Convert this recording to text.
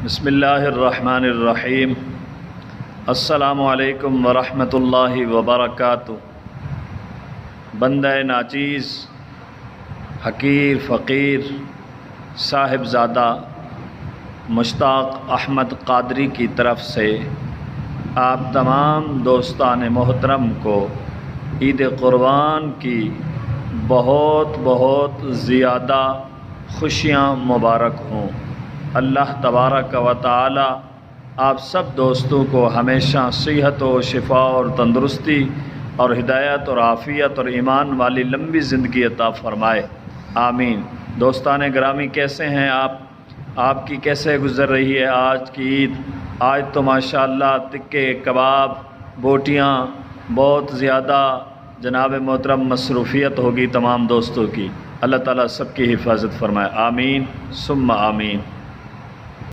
بسم اللہ الرحمن الرحیم۔ السلام علیکم ورحمۃ اللہ وبرکاتہ۔ بندہ ناچیز، حقیر فقیر، صاحبزادہ مشتاق احمد قادری کی طرف سے آپ تمام دوستان محترم کو عید قربان کی بہت بہت زیادہ خوشیاں مبارک ہوں۔ اللہ تبارک و تعالی آپ سب دوستوں کو ہمیشہ صحت و شفا اور تندرستی اور ہدایت اور عافیت اور ایمان والی لمبی زندگی عطا فرمائے، آمین۔ دوستان گرامی، کیسے ہیں آپ کی کیسے گزر رہی ہے آج کی عید؟ آج تو ماشاءاللہ تکے کباب، بوٹیاں، بہت زیادہ جناب محترم مصروفیت ہوگی تمام دوستوں کی۔ اللہ تعالیٰ سب کی حفاظت فرمائے، آمین ثم آمین۔